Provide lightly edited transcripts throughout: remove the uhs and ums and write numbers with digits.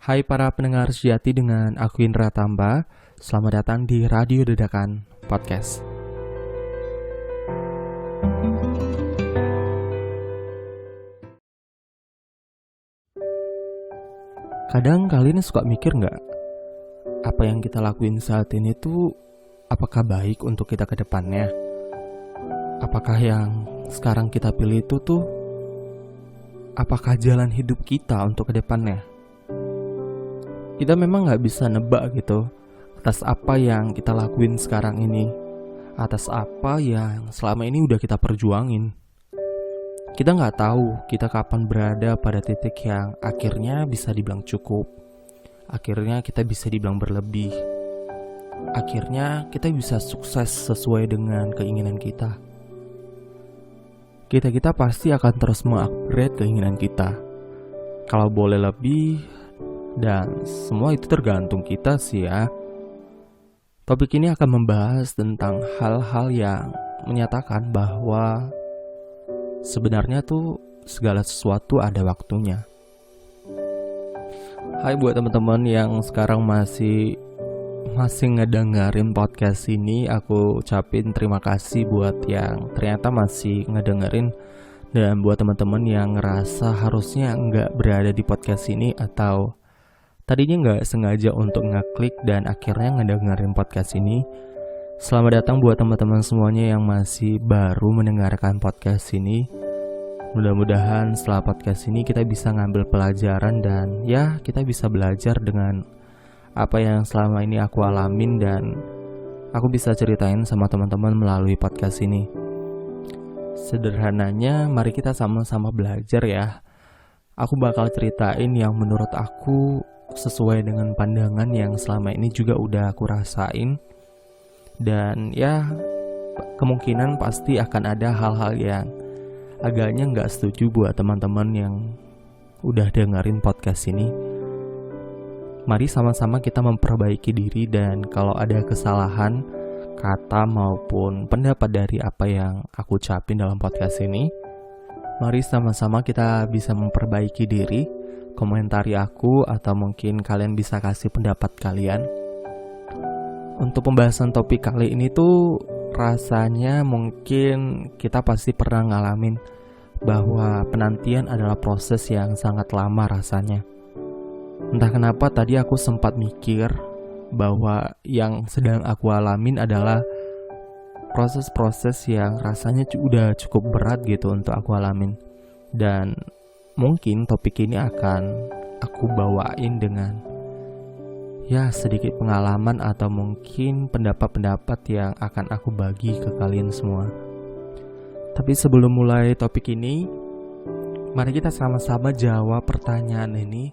Hai para pendengar sejati, dengan aku Indra Tamba. Selamat datang di Radio Dadakan Podcast. Kadang kalian suka mikir gak, apa yang kita lakuin saat ini tuh apakah baik untuk kita ke depannya? Apakah yang sekarang kita pilih itu tuh apakah jalan hidup kita untuk ke depannya? Kita memang gak bisa nebak gitu atas apa yang kita lakuin sekarang ini, atas apa yang selama ini udah kita perjuangin. Kita gak tahu kita kapan berada pada titik yang akhirnya bisa dibilang cukup, akhirnya kita bisa dibilang berlebih, akhirnya kita bisa sukses sesuai dengan keinginan kita. Kita pasti akan terus mengupgrade keinginan kita. Kalau boleh lebih, dan semua itu tergantung kita sih ya. Topik ini akan membahas tentang hal-hal yang menyatakan bahwa sebenarnya tuh segala sesuatu ada waktunya. Hai buat teman-teman yang sekarang masih ngedengerin podcast ini, aku ucapin terima kasih buat yang ternyata masih ngedengerin. Dan buat teman-teman yang ngerasa harusnya nggak berada di podcast ini atau tadinya nggak sengaja untuk ngeklik dan akhirnya ngedengerin podcast ini, selamat datang buat teman-teman semuanya yang masih baru mendengarkan podcast ini. Mudah-mudahan setelah podcast ini kita bisa ngambil pelajaran dan ya kita bisa belajar dengan apa yang selama ini aku alamin dan aku bisa ceritain sama teman-teman melalui podcast ini. Sederhananya, mari kita sama-sama belajar ya. Aku bakal ceritain yang menurut aku sesuai dengan pandangan yang selama ini juga udah aku rasain. Dan ya kemungkinan pasti akan ada hal-hal yang agaknya gak setuju buat teman-teman yang udah dengerin podcast ini. Mari sama-sama kita memperbaiki diri, dan kalau ada kesalahan kata maupun pendapat dari apa yang aku ucapin dalam podcast ini, mari sama-sama kita bisa memperbaiki diri. Komentari aku atau mungkin kalian bisa kasih pendapat kalian. Untuk pembahasan topik kali ini tuh rasanya mungkin kita pasti pernah ngalamin bahwa penantian adalah proses yang sangat lama rasanya. Entah kenapa tadi aku sempat mikir bahwa yang sedang aku alamin adalah proses-proses yang rasanya udah cukup berat gitu untuk aku alamin. Dan mungkin topik ini akan aku bawain dengan ya sedikit pengalaman atau mungkin pendapat-pendapat yang akan aku bagi ke kalian semua. Tapi sebelum mulai topik ini, mari kita sama-sama jawab pertanyaan ini.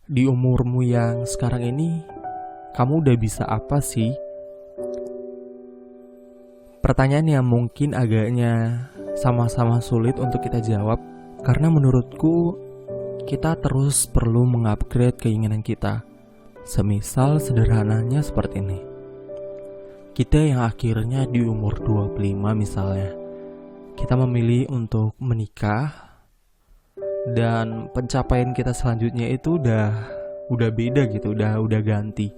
Di umurmu yang sekarang ini, kamu udah bisa apa sih? Pertanyaan yang mungkin agaknya sama-sama sulit untuk kita jawab, karena menurutku kita terus perlu mengupgrade keinginan kita. Semisal sederhananya seperti ini. Kita yang akhirnya di umur 25 misalnya, kita memilih untuk menikah, dan pencapaian kita selanjutnya itu udah beda gitu, udah ganti.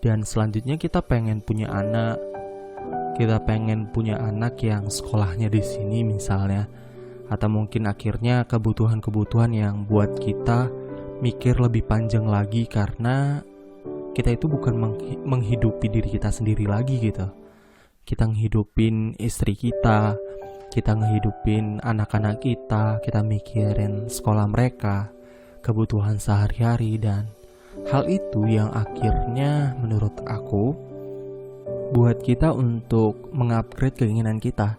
Dan selanjutnya kita pengen punya anak. Kita pengen punya anak yang sekolahnya di sini misalnya. Atau mungkin akhirnya kebutuhan-kebutuhan yang buat kita mikir lebih panjang lagi, karena kita itu bukan menghidupi diri kita sendiri lagi gitu. Kita ngehidupin istri kita ngehidupin anak-anak kita mikirin sekolah mereka, kebutuhan sehari-hari, dan hal itu yang akhirnya menurut aku buat kita untuk mengupgrade keinginan kita.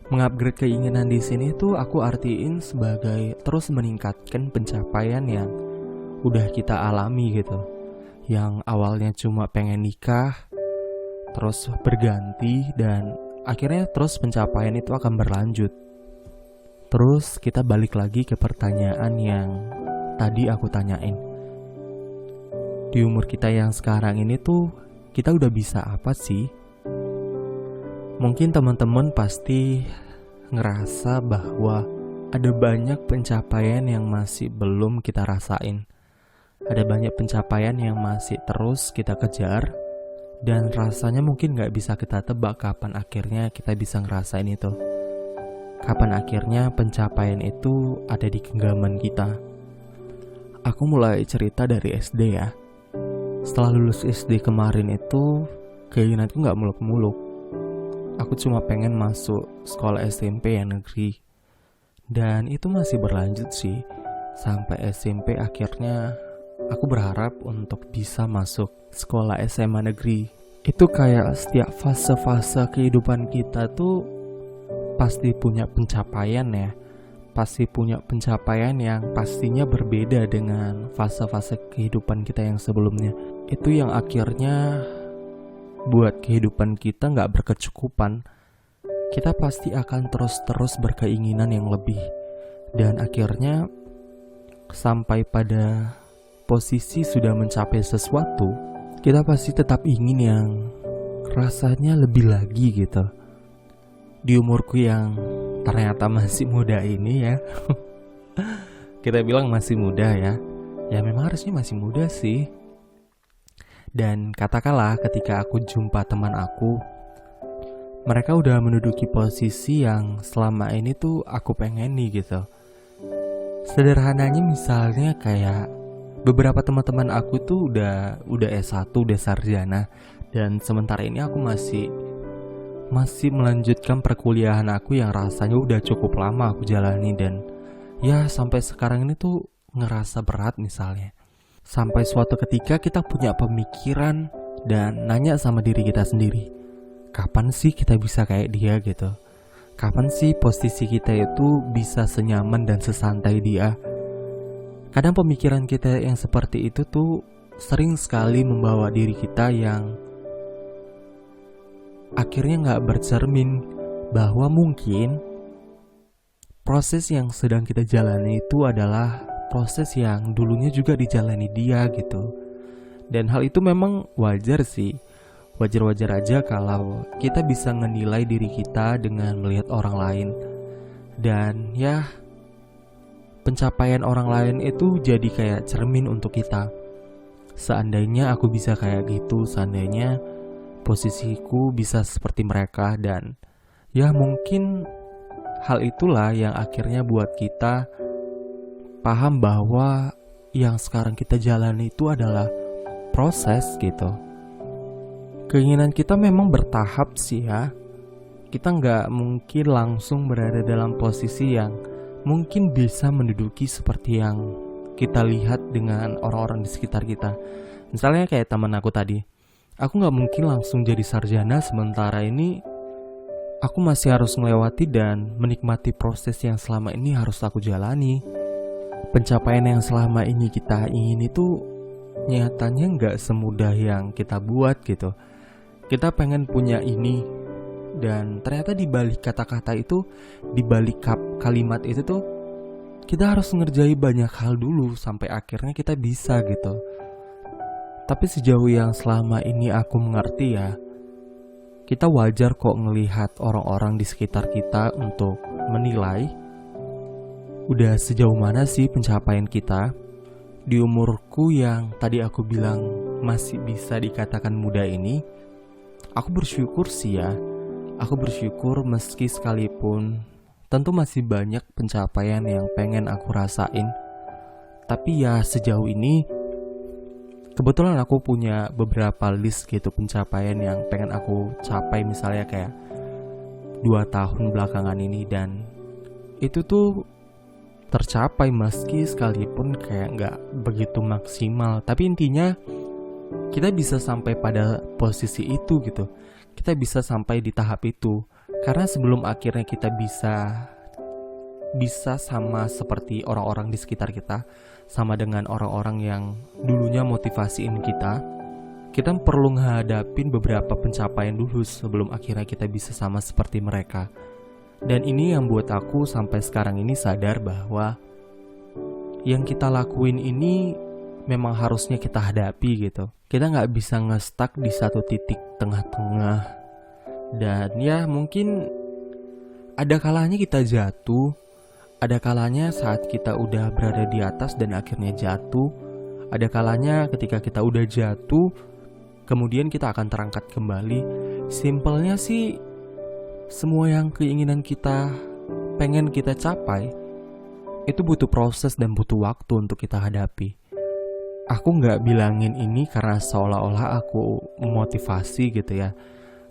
Mengupgrade keinginan di sini tuh aku artiin sebagai terus meningkatkan pencapaian yang udah kita alami gitu. Yang awalnya cuma pengen nikah, terus berganti, dan akhirnya terus pencapaian itu akan berlanjut. Terus kita balik lagi ke pertanyaan yang tadi aku tanyain. Di umur kita yang sekarang ini tuh kita udah bisa apa sih? Mungkin teman-teman pasti ngerasa bahwa ada banyak pencapaian yang masih belum kita rasain. Ada banyak pencapaian yang masih terus kita kejar, dan rasanya mungkin gak bisa kita tebak kapan akhirnya kita bisa ngerasain itu. Kapan akhirnya pencapaian itu ada di genggaman kita. Aku mulai cerita dari SD ya. Setelah lulus SD kemarin itu, keinginanku gak muluk-muluk. Aku cuma pengen masuk sekolah SMP yang negeri. Dan itu masih berlanjut sih. Sampai SMP akhirnya aku berharap untuk bisa masuk sekolah SMA negeri. Itu kayak setiap fase-fase kehidupan kita tuh pasti punya pencapaian ya. Pasti punya pencapaian yang pastinya berbeda dengan fase-fase kehidupan kita yang sebelumnya. Itu yang akhirnya buat kehidupan kita gak berkecukupan. Kita pasti akan terus-terus berkeinginan yang lebih. Dan akhirnya sampai pada posisi sudah mencapai sesuatu, kita pasti tetap ingin yang rasanya lebih lagi gitu. Di umurku yang ternyata masih muda ini ya kita bilang masih muda ya. Ya memang harusnya masih muda sih. Dan katakanlah ketika aku jumpa teman aku, mereka udah menduduki posisi yang selama ini tuh aku pengen nih gitu. Sederhananya misalnya kayak beberapa teman-teman aku tuh udah S1, udah sarjana, dan sementara ini aku masih melanjutkan perkuliahan aku yang rasanya udah cukup lama aku jalani. Dan ya sampai sekarang ini tuh ngerasa berat misalnya. Sampai suatu ketika kita punya pemikiran dan nanya sama diri kita sendiri, kapan sih kita bisa kayak dia gitu? Kapan sih posisi kita itu bisa senyaman dan sesantai dia? Kadang pemikiran kita yang seperti itu tuh sering sekali membawa diri kita yang akhirnya gak bercermin bahwa mungkin proses yang sedang kita jalani itu adalah proses yang dulunya juga dijalani dia gitu. Dan hal itu memang wajar sih. Wajar-wajar aja kalau kita bisa menilai diri kita dengan melihat orang lain. Dan ya, pencapaian orang lain itu jadi kayak cermin untuk kita. Seandainya aku bisa kayak gitu, seandainya posisiku bisa seperti mereka, dan ya mungkin hal itulah yang akhirnya buat kita paham bahwa yang sekarang kita jalani itu adalah proses gitu. Keinginan kita memang bertahap sih ya. Kita nggak mungkin langsung berada dalam posisi yang mungkin bisa menduduki seperti yang kita lihat dengan orang-orang di sekitar kita. Misalnya kayak teman aku tadi, aku gak mungkin langsung jadi sarjana, sementara ini aku masih harus melewati dan menikmati proses yang selama ini harus aku jalani. Pencapaian yang selama ini kita ingin itu nyatanya gak semudah yang kita buat gitu. Kita pengen punya ini, dan ternyata di balik kata-kata itu, di balik kalimat itu tuh kita harus ngerjain banyak hal dulu sampai akhirnya kita bisa gitu. Tapi sejauh yang selama ini aku mengerti ya, kita wajar kok ngelihat orang-orang di sekitar kita untuk menilai udah sejauh mana sih pencapaian kita. Di umurku yang tadi aku bilang masih bisa dikatakan muda ini, aku bersyukur sih ya. Aku bersyukur meski sekalipun tentu masih banyak pencapaian yang pengen aku rasain. Tapi ya sejauh ini kebetulan aku punya beberapa list gitu pencapaian yang pengen aku capai, misalnya kayak 2 tahun belakangan ini, dan itu tuh tercapai meski sekalipun kayak gak begitu maksimal. Tapi intinya kita bisa sampai pada posisi itu gitu. Kita bisa sampai di tahap itu. Karena sebelum akhirnya kita bisa sama seperti orang-orang di sekitar kita, sama dengan orang-orang yang dulunya motivasiin kita perlu menghadapin beberapa pencapaian dulu sebelum akhirnya kita bisa sama seperti mereka. Dan ini yang buat aku sampai sekarang ini sadar bahwa yang kita lakuin ini memang harusnya kita hadapi gitu. Kita gak bisa nge-stuck di satu titik tengah-tengah. Dan ya mungkin ada kalanya kita jatuh, ada kalanya saat kita udah berada di atas dan akhirnya jatuh, Ada kalanya ketika kita udah jatuh, kemudian kita akan terangkat kembali. Simpelnya sih, semua yang keinginan kita pengen kita capai, itu butuh proses dan butuh waktu untuk kita hadapi. Aku gak bilangin ini karena seolah-olah aku memotivasi gitu ya.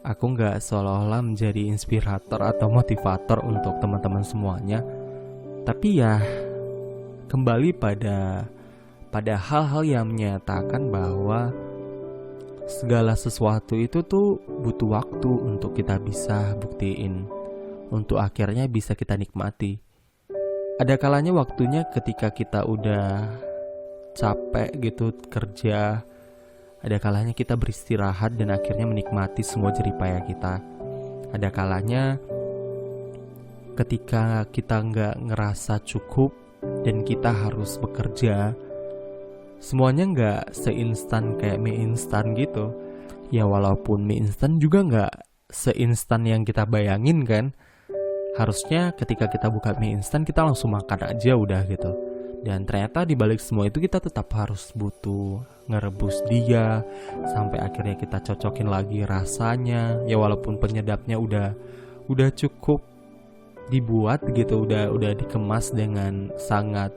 Aku gak seolah-olah menjadi inspirator atau motivator untuk teman-teman semuanya. Tapi ya, kembali pada hal-hal yang menyatakan bahwa segala sesuatu itu tuh butuh waktu untuk kita bisa buktiin, untuk akhirnya bisa kita nikmati. Ada kalanya waktunya ketika kita udah capek gitu kerja, ada kalanya kita beristirahat dan akhirnya menikmati semua jeripaya kita. Ada kalanya ketika kita nggak ngerasa cukup dan kita harus bekerja, semuanya nggak seinstan kayak mie instan gitu. Ya walaupun mie instan juga nggak seinstan yang kita bayangin kan. Harusnya ketika kita buka mie instan kita langsung makan aja udah gitu. Dan ternyata di balik semua itu kita tetap harus butuh ngerebus dia sampai akhirnya kita cocokin lagi rasanya. Ya walaupun penyedapnya udah cukup dibuat gitu, udah dikemas dengan sangat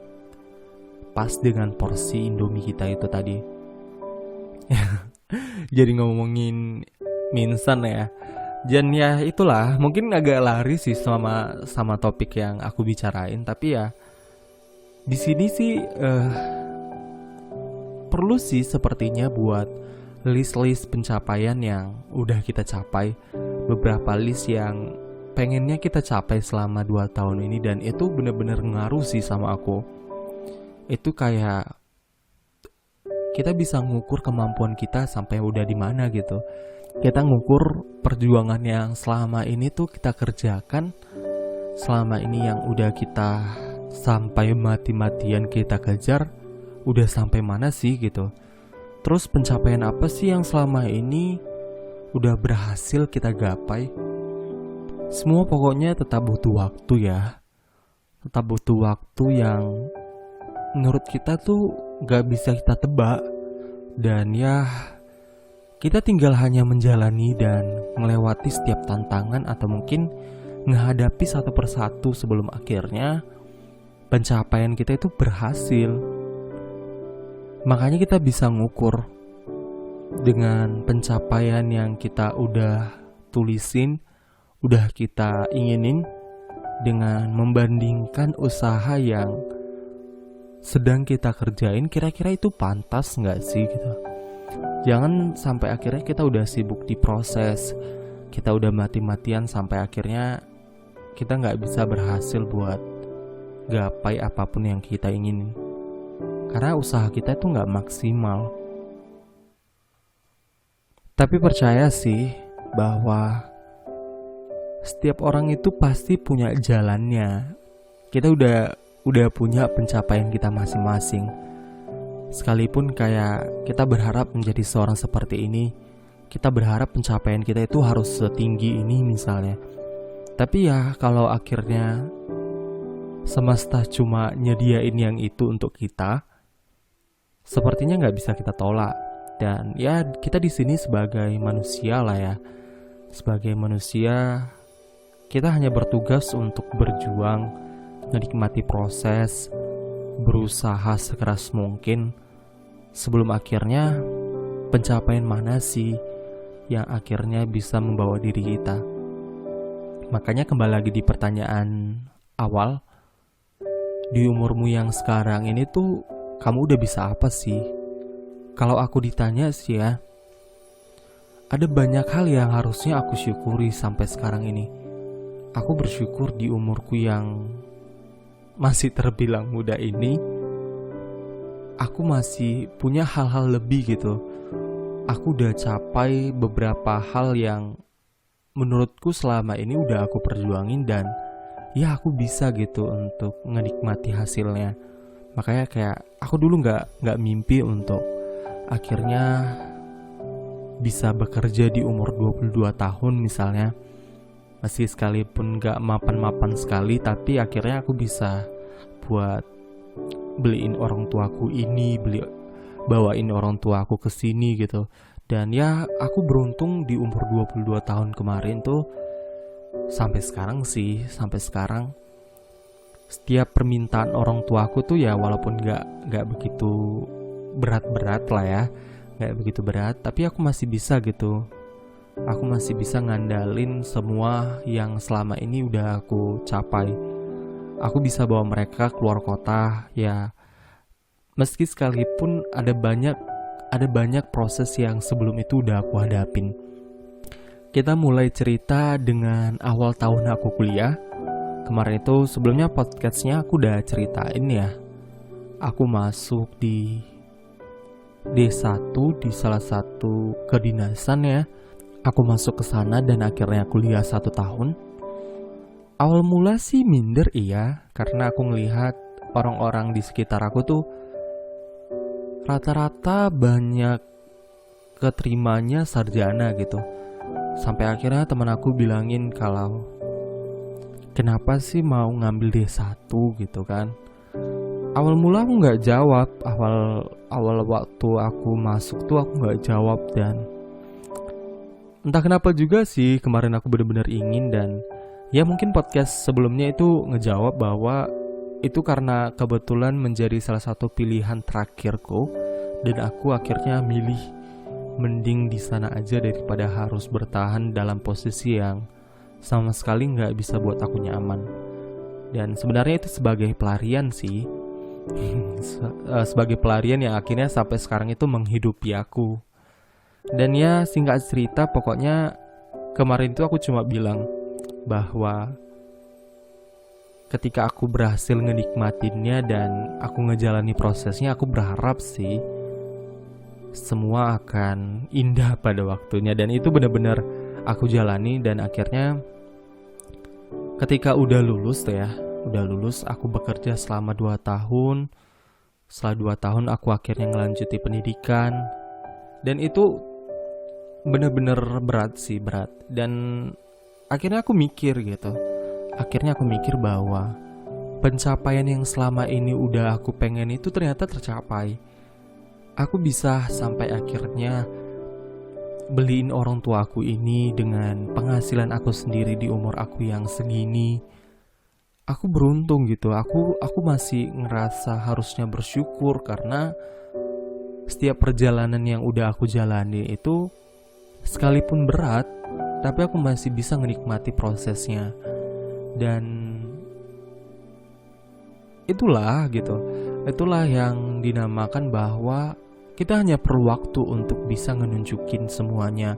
pas dengan porsi Indomie kita itu tadi. Jadi ngomongin mie instan ya. Dan ya itulah, mungkin agak lari sih sama topik yang aku bicarain, tapi ya di sini sih perlu sih sepertinya buat list-list pencapaian yang udah kita capai, beberapa list yang pengennya kita capai selama 2 tahun ini, dan itu bener-bener ngaruh sih sama aku. Itu kayak kita bisa ngukur kemampuan kita sampai udah di mana gitu. Kita ngukur perjuangan yang selama ini tuh kita kerjakan, selama ini yang udah kita sampai mati-matian kita kejar, udah sampai mana sih gitu. Terus pencapaian apa sih yang selama ini udah berhasil kita gapai. Semua pokoknya tetap butuh waktu ya. Tetap butuh waktu yang menurut kita tuh gak bisa kita tebak. Dan ya kita tinggal hanya menjalani dan melewati setiap tantangan, atau mungkin menghadapi satu persatu sebelum akhirnya pencapaian kita itu berhasil. Makanya kita bisa ngukur dengan pencapaian yang kita udah tulisin, udah kita inginin, dengan membandingkan usaha yang sedang kita kerjain, kira-kira itu pantas gak sih gitu. Jangan sampai akhirnya kita udah sibuk di proses, kita udah mati-matian sampai akhirnya kita gak bisa berhasil buat gapai apapun yang kita inginin, karena usaha kita itu gak maksimal. Tapi percaya sih bahwa setiap orang itu pasti punya jalannya. Kita udah punya pencapaian kita masing-masing. Sekalipun kayak kita berharap menjadi seorang seperti ini, kita berharap pencapaian kita itu harus setinggi ini misalnya. Tapi ya kalau akhirnya semesta cuma nyediain yang itu untuk kita, sepertinya nggak bisa kita tolak. Dan ya kita di sini sebagai manusia lah ya. Sebagai manusia, kita hanya bertugas untuk berjuang, menikmati proses, berusaha sekeras mungkin, sebelum akhirnya pencapaian mana sih yang akhirnya bisa membawa diri kita. Makanya kembali lagi di pertanyaan awal, di umurmu yang sekarang ini tuh kamu udah bisa apa sih? Kalau aku ditanya sih ya, ada banyak hal yang harusnya aku syukuri sampai sekarang ini. Aku bersyukur di umurku yang masih terbilang muda ini, aku masih punya hal-hal lebih gitu. Aku udah capai beberapa hal yang menurutku selama ini udah aku perjuangin, dan ya aku bisa gitu untuk menikmati hasilnya. Makanya kayak aku dulu nggak mimpi untuk akhirnya bisa bekerja di umur 22 tahun misalnya. Meski sekalipun gak mapan-mapan sekali, tapi akhirnya aku bisa buat beliin orang tuaku ini, bawain orang tua aku ke sini gitu. Dan ya aku beruntung di umur 22 tahun kemarin tuh sampai sekarang setiap permintaan orang tua aku tuh ya walaupun nggak begitu berat-berat lah ya, nggak begitu berat, tapi aku masih bisa gitu. Aku masih bisa ngandalin semua yang selama ini udah aku capai. Aku bisa bawa mereka keluar kota ya, meski sekalipun ada banyak proses yang sebelum itu udah aku hadapin. Kita mulai cerita dengan awal tahun aku kuliah. Kemarin itu sebelumnya podcastnya aku udah ceritain ya. Aku masuk di D1 di salah satu kedinasan ya. Aku masuk ke sana dan akhirnya kuliah 1 tahun. Awal mula sih minder iya, karena aku ngelihat orang-orang di sekitar aku tuh rata-rata banyak keterimanya sarjana gitu. Sampai akhirnya teman aku bilangin kalau kenapa sih mau ngambil D1 gitu kan. Awal mula aku gak jawab. Awal waktu aku masuk tuh aku gak jawab. Dan entah kenapa juga sih kemarin aku benar-benar ingin. Dan ya mungkin podcast sebelumnya itu ngejawab bahwa itu karena kebetulan menjadi salah satu pilihan terakhirku. Dan aku akhirnya milih mending di sana aja daripada harus bertahan dalam posisi yang sama sekali nggak bisa buat aku nyaman. Dan sebenarnya itu sebagai pelarian sih. Sebagai pelarian yang akhirnya sampai sekarang itu menghidupi aku. Dan ya singkat cerita pokoknya kemarin itu aku cuma bilang bahwa ketika aku berhasil ngenikmatinnya dan aku ngejalani prosesnya, aku berharap sih semua akan indah pada waktunya. Dan itu benar-benar aku jalani. Dan akhirnya ketika udah lulus aku bekerja selama 2 tahun. Setelah 2 tahun aku akhirnya ngelanjuti pendidikan. Dan itu benar-benar berat. Dan akhirnya aku mikir bahwa pencapaian yang selama ini udah aku pengen itu ternyata tercapai. Aku bisa sampai akhirnya beliin orang tua aku ini dengan penghasilan aku sendiri di umur aku yang segini. Aku beruntung gitu. Aku masih ngerasa harusnya bersyukur karena setiap perjalanan yang udah aku jalani itu sekalipun berat, tapi aku masih bisa menikmati prosesnya. Dan itulah yang dinamakan bahwa kita hanya perlu waktu untuk bisa ngenunjukin semuanya.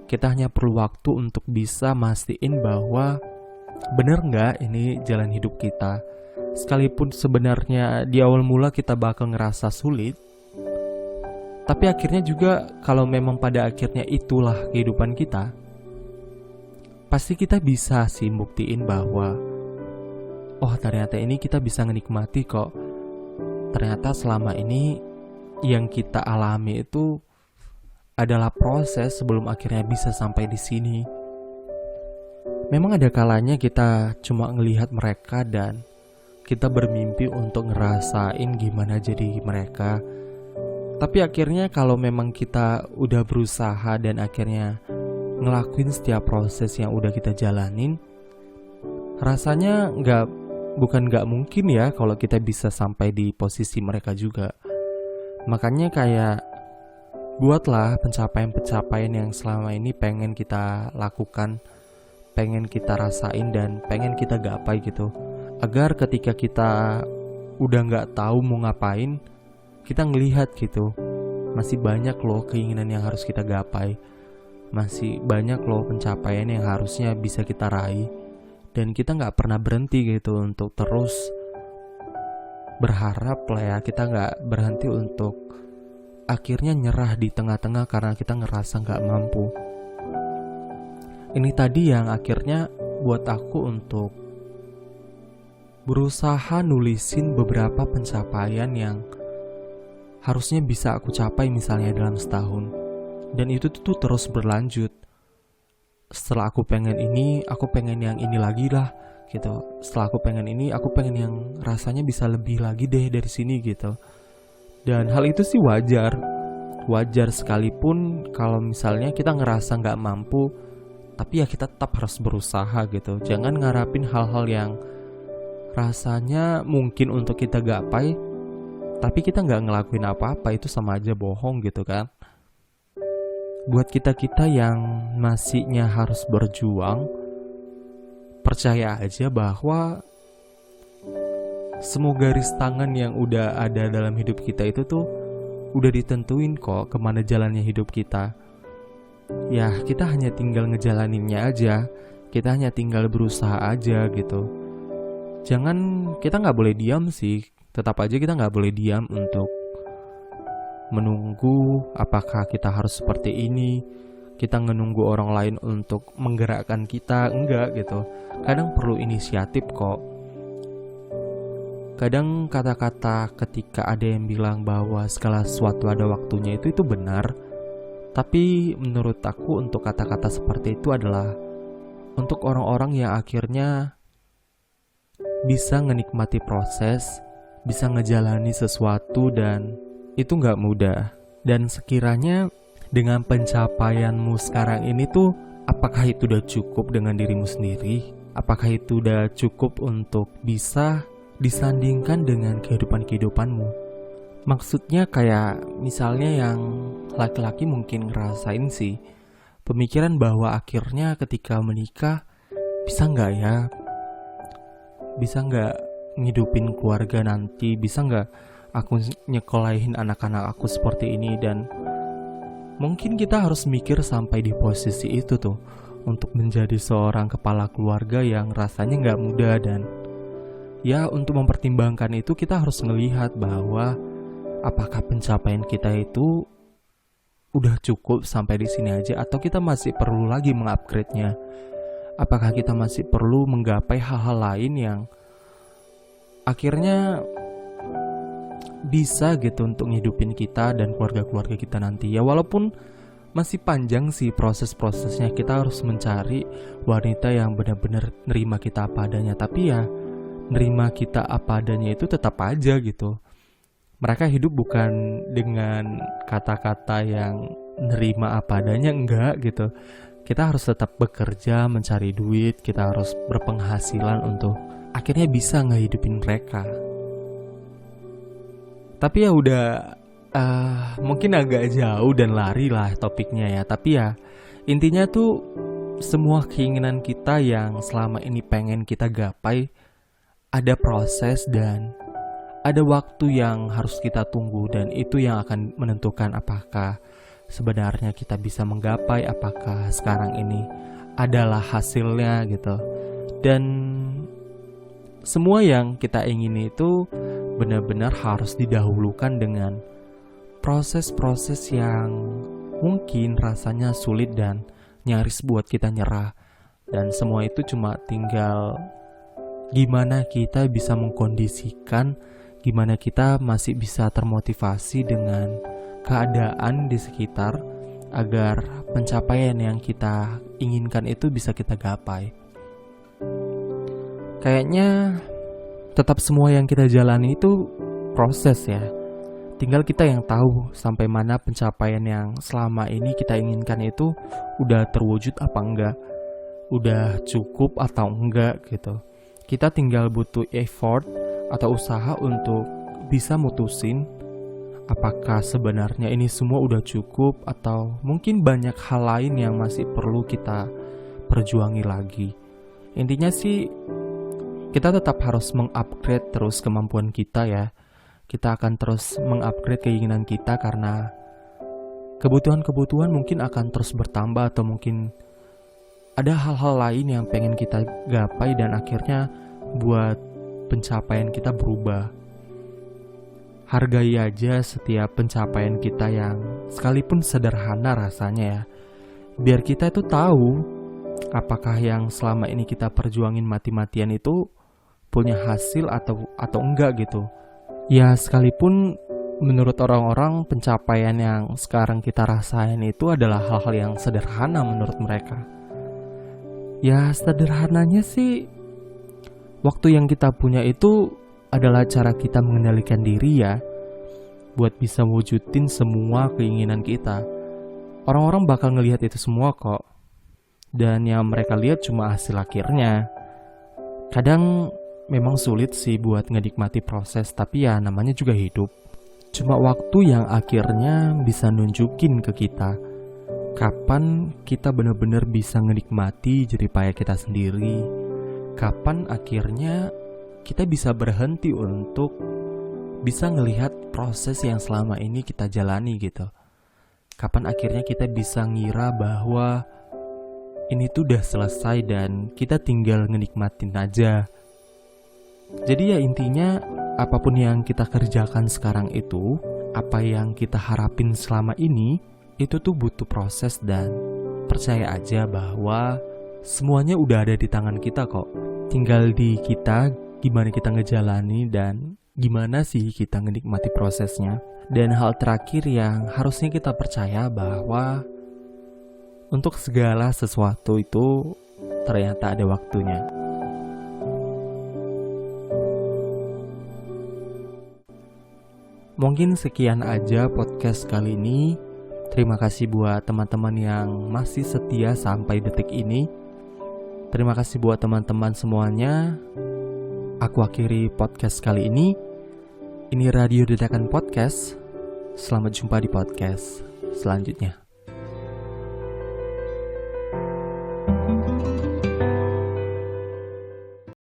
Kita hanya perlu waktu untuk bisa mastiin bahwa bener gak ini jalan hidup kita. Sekalipun sebenarnya di awal mula kita bakal ngerasa sulit, tapi akhirnya juga kalau memang pada akhirnya itulah kehidupan kita, pasti kita bisa sih buktiin bahwa oh ternyata ini kita bisa menikmati kok. Ternyata selama ini yang kita alami itu adalah proses sebelum akhirnya bisa sampai di sini. Memang ada kalanya kita cuma ngelihat mereka dan kita bermimpi untuk ngerasain gimana jadi mereka. Tapi akhirnya kalau memang kita udah berusaha dan akhirnya ngelakuin setiap proses yang udah kita jalanin, rasanya bukan gak mungkin ya kalau kita bisa sampai di posisi mereka juga. Makanya kayak buatlah pencapaian-pencapaian yang selama ini pengen kita lakukan, pengen kita rasain dan pengen kita gapai gitu. Agar ketika kita udah gak tahu mau ngapain, kita ngelihat gitu, masih banyak loh keinginan yang harus kita gapai. Masih banyak loh pencapaian yang harusnya bisa kita raih. Dan kita gak pernah berhenti gitu untuk terus berharap lah ya. Kita gak berhenti untuk akhirnya nyerah di tengah-tengah karena kita ngerasa gak mampu. Ini tadi yang akhirnya buat aku untuk berusaha nulisin beberapa pencapaian yang harusnya bisa aku capai misalnya dalam setahun. Dan itu tuh terus berlanjut. Setelah aku pengen ini, aku pengen yang ini lagi lah gitu. Setelah aku pengen ini, aku pengen yang rasanya bisa lebih lagi deh dari sini gitu. Dan hal itu sih wajar. Wajar sekalipun kalau misalnya kita ngerasa nggak mampu, tapi ya kita tetap harus berusaha gitu. Jangan ngarapin hal-hal yang rasanya mungkin untuk kita gapai, tapi kita nggak ngelakuin apa-apa, itu sama aja bohong gitu kan. Buat kita-kita yang masihnya harus berjuang, percaya aja bahwa semua garis tangan yang udah ada dalam hidup kita itu tuh udah ditentuin kok kemana jalannya hidup kita. Ya kita hanya tinggal ngejalaninnya aja, kita hanya tinggal berusaha aja gitu. Kita nggak boleh diam sih, tetap aja kita nggak boleh diam untuk menunggu apakah kita harus seperti ini. Kita menunggu orang lain untuk menggerakkan kita, enggak gitu. Kadang perlu inisiatif kok. Kadang kata-kata ketika ada yang bilang bahwa segala sesuatu ada waktunya itu benar. Tapi menurut aku untuk kata-kata seperti itu adalah untuk orang-orang yang akhirnya bisa menikmati proses, bisa ngejalani sesuatu, dan itu gak mudah. Dan sekiranya dengan pencapaianmu sekarang ini tuh, apakah itu udah cukup dengan dirimu sendiri? Apakah itu udah cukup untuk bisa disandingkan dengan kehidupanmu? Maksudnya kayak misalnya yang laki-laki mungkin ngerasain sih pemikiran bahwa akhirnya ketika menikah, bisa gak ya? Bisa gak ngidupin keluarga nanti? Bisa gak aku nyekolahin anak-anak aku seperti ini? Dan mungkin kita harus mikir sampai di posisi itu tuh, untuk menjadi seorang kepala keluarga yang rasanya gak mudah. Dan ya untuk mempertimbangkan itu kita harus ngelihat bahwa apakah pencapaian kita itu udah cukup sampai di sini aja, atau kita masih perlu lagi mengupgrade-nya? Apakah kita masih perlu menggapai hal-hal lain yang akhirnya bisa gitu untuk ngidupin kita dan keluarga-keluarga kita nanti? Ya walaupun masih panjang sih proses-prosesnya, kita harus mencari wanita yang benar-benar nerima kita apa adanya. Tapi ya nerima kita apa adanya itu tetap aja gitu. Mereka hidup bukan dengan kata-kata yang nerima apa adanya, enggak gitu. Kita harus tetap bekerja, mencari duit, kita harus berpenghasilan untuk akhirnya bisa ngehidupin mereka. Tapi ya udah mungkin agak jauh dan lari lah topiknya ya. Tapi ya intinya tuh semua keinginan kita yang selama ini pengen kita gapai, ada proses dan ada waktu yang harus kita tunggu. Dan itu yang akan menentukan apakah sebenarnya kita bisa menggapai, apakah sekarang ini adalah hasilnya gitu. Dan semua yang kita ingini itu benar-benar harus didahulukan dengan proses-proses yang mungkin rasanya sulit dan nyaris buat kita nyerah. Dan semua itu cuma tinggal gimana kita bisa mengkondisikan, gimana kita masih bisa termotivasi dengan keadaan di sekitar agar pencapaian yang kita inginkan itu bisa kita gapai. Kayaknya tetap semua yang kita jalani itu proses ya. Tinggal kita yang tahu sampai mana pencapaian yang selama ini kita inginkan itu udah terwujud apa enggak, udah cukup atau enggak gitu. Kita tinggal butuh effort atau usaha untuk bisa mutusin apakah sebenarnya ini semua udah cukup, atau mungkin banyak hal lain yang masih perlu kita perjuangi lagi. Intinya sih kita tetap harus mengupgrade terus kemampuan kita ya. Kita akan terus mengupgrade keinginan kita karena kebutuhan-kebutuhan mungkin akan terus bertambah, atau mungkin ada hal-hal lain yang pengen kita gapai dan akhirnya buat pencapaian kita berubah. Hargai aja setiap pencapaian kita yang sekalipun sederhana rasanya ya. Biar kita itu tahu apakah yang selama ini kita perjuangin mati-matian itu punya hasil atau enggak gitu. Ya sekalipun menurut orang-orang pencapaian yang sekarang kita rasain itu adalah hal-hal yang sederhana menurut mereka. Ya sederhananya sih, waktu yang kita punya itu adalah cara kita mengendalikan diri ya. buat bisa wujudin semua keinginan kita. Orang-orang bakal ngelihat itu semua kok. Dan yang mereka lihat cuma hasil akhirnya. Kadang memang sulit sih buat ngenikmati proses, tapi ya namanya juga hidup. Cuma waktu yang akhirnya bisa nunjukin ke kita kapan kita benar-benar bisa ngenikmati jeripaya kita sendiri. Kapan akhirnya kita bisa berhenti untuk bisa ngelihat proses yang selama ini kita jalani gitu. Kapan akhirnya kita bisa ngira bahwa ini tuh udah selesai dan kita tinggal ngenikmatin aja. Jadi ya intinya apapun yang kita kerjakan sekarang itu, apa yang kita harapin selama ini, itu tuh butuh proses dan percaya aja bahwa semuanya udah ada di tangan kita kok. Tinggal di kita gimana kita ngejalani dan gimana sih kita ngenikmati prosesnya. Dan hal terakhir yang harusnya kita percaya bahwa untuk segala sesuatu itu ternyata ada waktunya. Mungkin sekian aja podcast kali ini. Terima kasih buat teman-teman yang masih setia sampai detik ini. Terima kasih buat teman-teman semuanya. Aku akhiri podcast kali ini. Ini Radio Dadakan Podcast. Selamat jumpa di podcast selanjutnya.